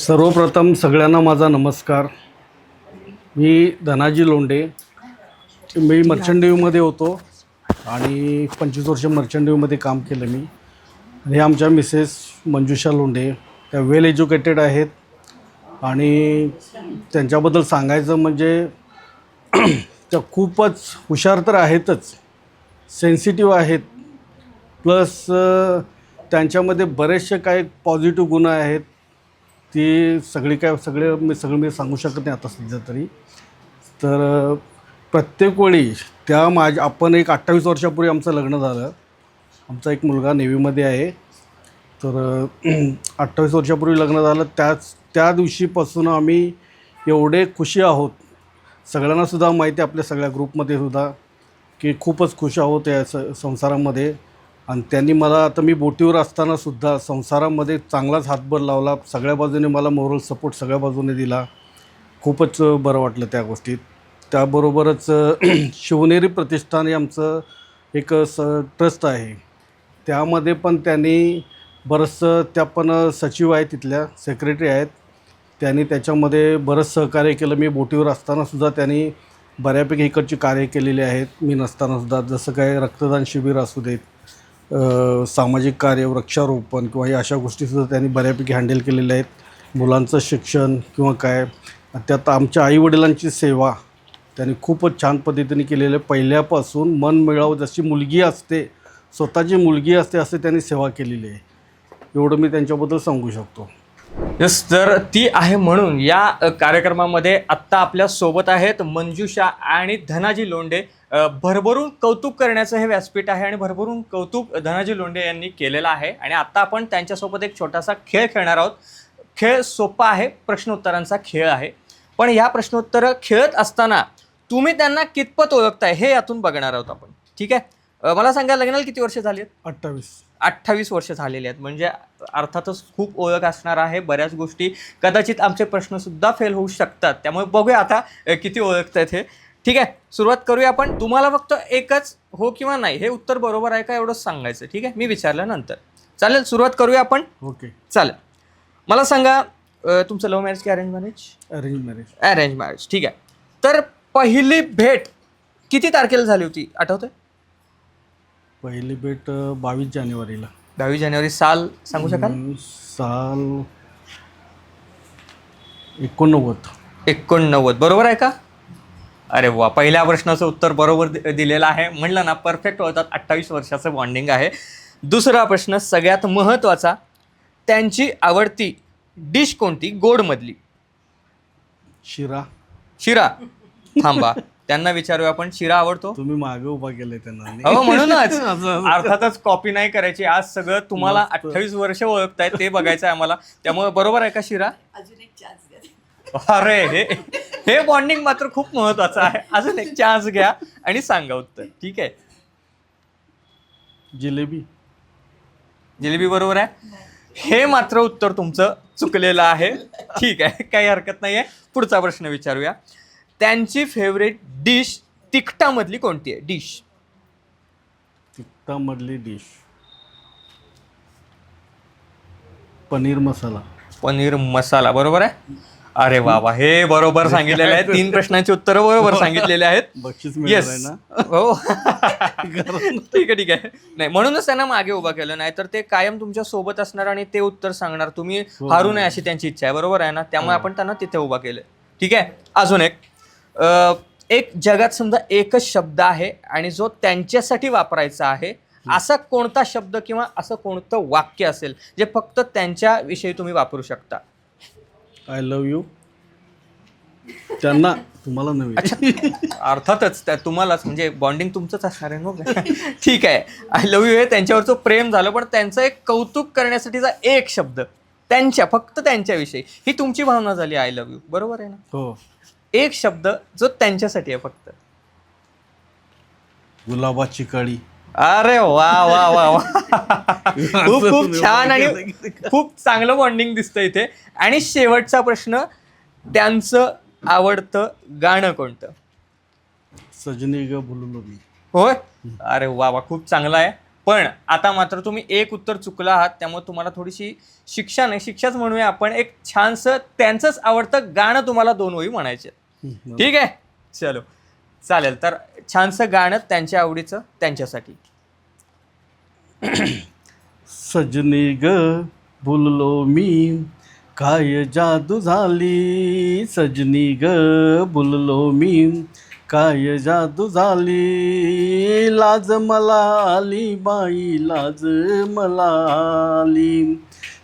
सर्वप्रथम सगळ्यांना माझा नमस्कार. मी धनाजी लोंढे. मी मर्चंट नेव्हीमध्ये होतो आणि 25 वर्ष मर्चंट नेव्हीमध्ये काम केलं मी. आणि आमच्या मिसेस मंजुषा लोंढे, त्या वेल एज्युकेटेड आहेत आणि त्यांच्याबद्दल सांगायचं म्हणजे त्या खूपच हुशार तर आहेतच, सेन्सिटिव्ह आहेत, प्लस त्यांच्यामध्ये बरेचसे काही पॉझिटिव्ह गुण आहेत. ती सगळं मी सांगू शकत नाही आता सध्या तरी. तर प्रत्येक वेळी त्या आपण एक 28 वर्षापूर्वी आमचं लग्न झालं. आमचा एक मुलगा नेव्हीमध्ये आहे. तर 28 वर्षापूर्वी लग्न झालं. त्या दिवशीपासून आम्ही एवढे खुशी आहोत. सगळ्यांनासुद्धा माहिती आहे, आपल्या सगळ्या ग्रुपमध्ये सुद्धा, की खूपच खुश आहोत या संसारामध्ये. आणि त्यांनी मला, आता मी बोटीवर असतानासुद्धा संसारामध्ये चांगलाच हातभार लावला. सगळ्या बाजूने मला मोरल सपोर्ट सगळ्या बाजूने दिला. खूपच बरं वाटलं त्या गोष्टीत. त्याबरोबरच शिवनेरी प्रतिष्ठान हे आमचं एक ट्रस्ट आहे. त्यामध्ये पण त्यांनी बरंचसं, त्या पण सचिव आहेत, तिथल्या सेक्रेटरी आहेत. त्यांनी त्याच्यामध्ये बरंच सहकार्य केलं. मी बोटीवर असतानासुद्धा त्यांनी बऱ्यापैकी इकडची कार्य केलेली आहेत, मी नसतानासुद्धा. जसं काय रक्तदान शिबिर असू देत, सामाजिक कार्य, वृक्षारोपण किंवा हे अशा गोष्टीसुद्धा त्यांनी बऱ्यापैकी हँडल केलेल्या आहेत. मुलांचं शिक्षण किंवा काय, त्यात आमच्या आईवडिलांची सेवा त्यांनी खूपच छान पद्धतीने केलेलं आहे. पहिल्यापासून मन मिळावं, जशी मुलगी असते, स्वतःची मुलगी असते, असं त्यांनी सेवा केलेली आहे. एवढं मी त्यांच्याबद्दल सांगू शकतो. यस, तर ती आहे म्हणून या कार्यक्रमामध्ये आत्ता आपल्या सोबत आहेत मंजुषा आणि धनाजी लोंढे. भरभरून कौतुक करण्याचं हे व्यासपीठ आहे आणि भरभरून कौतुक धनाजी लोंढे यांनी केलेलं आहे. आणि आत्ता आपण त्यांच्यासोबत एक छोटासा खेळ खेळणार आहोत. खेळ सोपा आहे, प्रश्नोत्तरांचा खेळ आहे. पण ह्या प्रश्नोत्तरं खेळत असताना तुम्ही त्यांना कितपत ओळखताय हे यातून बघणार आहोत आपण. ठीक आहे, मला सांगा, लग्नाला किती वर्ष झाली आहेत? 28 वर्ष झालेली आहेत. म्हणजे अर्थातच खूप ओळख असणार आहे. बऱ्याच गोष्टी, कदाचित आमचे प्रश्नसुद्धा फेल होऊ शकतात. त्यामुळे बघूया आता किती ओळखतायत हे. ठीक आहे, सुरुवात करूया आपण. तुम्हाला फक्त एकच हो किंवा नाही हे उत्तर बरोबर आहे का एवढंच सांगायचं. ठीक आहे, मी विचारल्यानंतर. चालेल, सुरुवात करूया आपण. ओके, चालेल. मला सांगा, तुमचं लव्ह मॅरेज की arrange marriage? Arrange marriage. Arrange marriage, ठीक आहे. तर पहिली भेट किती तारखेला झाली होती, आठवतंय? पहिली भेट 22 जानेवारीला. 22 जानेवारी. साल सांगू शकाल? साल 89. बरोबर आहे का? अरे वा, पहिल्या प्रश्नाचं उत्तर बरोबर दिलेलं आहे. म्हणलं ना, परफेक्ट होतात. 28 वर्षाचं बॉन्डिंग आहे. दुसरा प्रश्न सगळ्यात महत्त्वाचा, त्यांची आवडती डिश कोणती गोडमधली? शिरा. शिरा. थांबा, त्यांना विचारूया आपण. शिरा आवडतो? तुम्ही मागे उभा केलंय त्यांना. हो, म्हणूनच अर्थातच कॉपी नाही करायची. आज सगळं तुम्हाला 28 वर्ष ओळखतायत ते बघायचं आहे आम्हाला. त्यामुळे बरोबर आहे का शिरा? अजून एक चान्स घ्या. अरे, हे बॉन्डिंग मात्र खूप महत्वाचं आहे. अजून एक चान्स घ्या आणि सांगा उत्तर. ठीक आहे. जिलेबी. जिलेबी बरोबर आहे. हे मात्र उत्तर तुमचं चुकलेलं आहे. ठीक आहे, काही हरकत नाही आहे. पुढचा प्रश्न विचारूया. त्यांची फेवरेट डिश तिखटामधली कोणती आहे? Dish तिखटामधली dish paneer masala. पनीर मसाला बरोबर आहे. अरे वा वा, हे बरोबर सांगितलेलं आहे. 3 प्रश्नांची उत्तरं बरोबर सांगितलेले आहेत. बक्षीस येस, मिळालं ना. हो. ठीक आहे, ठीक आहे. नाही, म्हणूनच त्यांना मागे उभा केलं. नाही तर ते कायम तुमच्या सोबत असणार आणि ते उत्तर सांगणार. तुम्ही हारू नये अशी त्यांची इच्छा आहे. बरोबर आहे ना? त्यामुळे आपण त्यांना तिथे उभा केलं. ठीक आहे, अजून एक जगात समजा एकच शब्द आहे आणि जो त्यांच्यासाठी वापरायचा आहे, असा कोणता शब्द किंवा असं कोणतं वाक्य असेल जे फक्त त्यांच्याविषयी तुम्ही वापरू शकता? I love you. त्यांना, तुम्हाला नव्हे. अच्छा, अर्थातच तुम्हालाच, म्हणजे बॉन्डिंग तुमचंच असणार आहे ना. ठीक आहे, आय लव्ह यू हे त्यांच्यावरचं प्रेम झालं. पण त्यांचं एक कौतुक करण्यासाठीचा एक शब्द फक्त त्यांच्याविषयी, ही तुमची भावना झाली आय लव्ह यू. बरोबर आहे ना? हो. एक शब्द जो त्यांच्यासाठी आहे फक्त. गुलाबाची कळी. अरे वा वा वा वा. खूप खूप छान आणि खूप चांगलं बॉन्डिंग दिसतं इथे. आणि शेवटचा प्रश्न, त्यांचं आवडतं गाणं कोणतं? सजनी ग भुललो मी. होय. अरे वा वा, खूप चांगला आहे. पण आता मात्र तुम्ही एक उत्तर चुकला आहात, त्यामुळे तुम्हाला थोडीशी शिक्षा नाही, शिक्षाच म्हणूया आपण, एक छानसं त्यांचंच आवडतं गाणं तुम्हाला 2 ओळी म्हणायचे. ठीक आहे, चलो चालेल. तर छानसं गाणं त्यांच्या आवडीचं त्यांच्यासाठी. सजनी ग बोललो मी, काय जादू झाली. सजनी ग बोललो मी, काय जादू झाली. लाज मला आली बाई, लाज मला आली.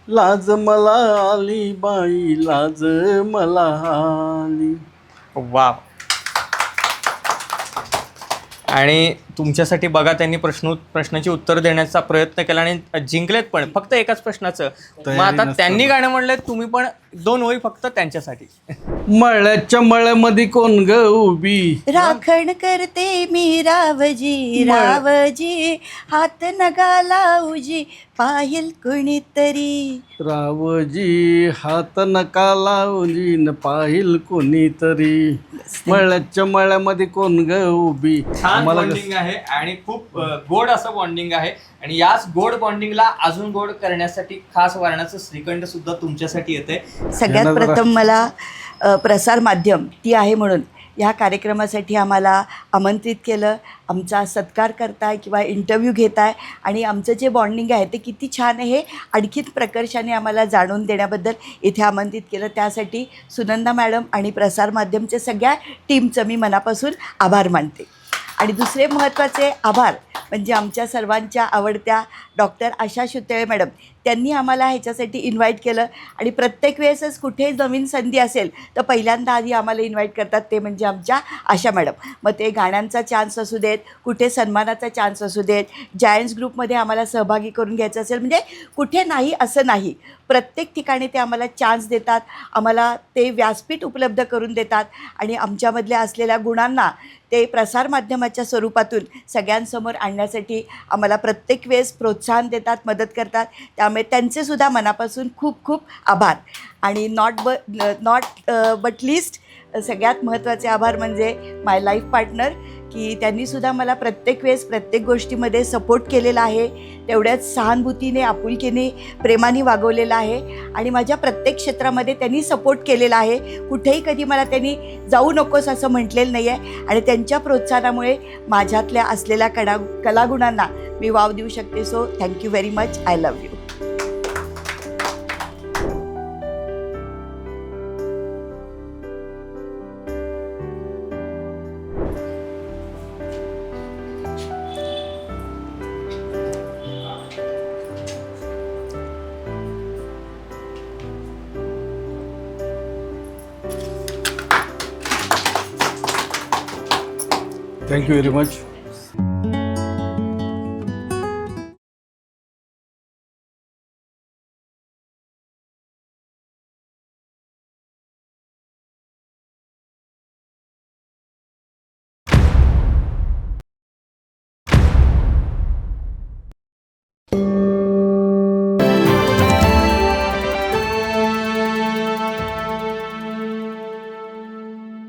लाज मला आली बाई, लाज मला आली. वा. आणि तुमच्यासाठी बघा त्यांनी प्रश्नाची उत्तर देण्याचा प्रयत्न केला आणि जिंकलेत पण, फक्त एकाच प्रश्नाचं. मग आता त्यांनी गाणं म्हणलं, तुम्ही पण 2 ओळी फक्त त्यांच्यासाठी. मळ्याच्या मळ्यामध्ये कोण ग उभी, राखण करते मी रावजी, रावजी हात नगाला उजी, पाहिल कुणीतरी. रावजी हात नका लावली, न पाहिल कोणीतरी. मळ्याच्या मळ्यामध्ये कोण ग उभी. छान बॉन्डिंग आहे आणि खूप गोड असं बॉन्डिंग आहे. आणि याच गोड बॉन्डिंगला अजून गोड करण्यासाठी खास वारणाचं श्रीखंड सुद्धा तुमच्यासाठी येते. सगळ्यात प्रथम मला प्रसार माध्यम ती आहे म्हणून ह्या कार्यक्रमासाठी आम्हाला आमंत्रित केलं, आमचा सत्कार करताय किंवा इंटरव्ह्यू घेताय आणि आमचं जे बॉन्डिंग आहे ते किती छान आहे हे आणखीन प्रकर्षाने आम्हाला जाणून देण्याबद्दल इथे आमंत्रित केलं. त्यासाठी सुनंदा मॅडम आणि प्रसार माध्यमच्या सगळ्या टीमचं मी मनापासून आभार मानते. आणि दुसरे महत्त्वाचे आभार म्हणजे आमच्या सर्वांच्या आवडत्या डॉक्टर आशा शुतळे मॅडम, त्यांनी आम्हाला ह्याच्यासाठी इन्व्हाइट केलं. आणि प्रत्येक वेळेसच कुठे नवीन संधी असेल तर पहिल्यांदा आधी आम्हाला इन्व्हाइट करतात, ते म्हणजे आमच्या आशा मॅडम. मग ते गाण्यांचा चान्स असू देत, कुठे सन्मानाचा चान्स असू देत, जायंट्स ग्रुपमध्ये आम्हाला सहभागी करून घ्यायचं असेल, म्हणजे कुठे नाही असं नाही, प्रत्येक ठिकाणी ते आम्हाला चान्स देतात, आम्हाला ते व्यासपीठ उपलब्ध करून देतात आणि आमच्यामधल्या असलेल्या गुणांना ते प्रसार माध्यमाच्या स्वरूपातून सगळ्यांसमोर आणण्यासाठी आम्हाला प्रत्येक वेळेस प्रोत्साहन देतात, मदत करतात. त्यामुळे त्यांचेसुद्धा मनापासून खूप खूप आभार. आणि नॉट बट लिस्ट सगळ्यात महत्त्वाचे आभार म्हणजे माय लाईफ पार्टनर, की त्यांनीसुद्धा मला प्रत्येक वेळेस प्रत्येक गोष्टीमध्ये सपोर्ट केलेला आहे, तेवढ्याच सहानुभूतीने, आपुलकीने, प्रेमाने वागवलेलं आहे. आणि माझ्या प्रत्येक क्षेत्रामध्ये त्यांनी सपोर्ट केलेला आहे. कुठेही कधी मला त्यांनी जाऊ नकोस असं म्हटलेलं नाही आहे. आणि त्यांच्या प्रोत्साहनामुळे माझ्यातल्या असलेल्या कलागुणांना मी वाव देऊ शकते. So thank you very much. I love you. Thank you very much.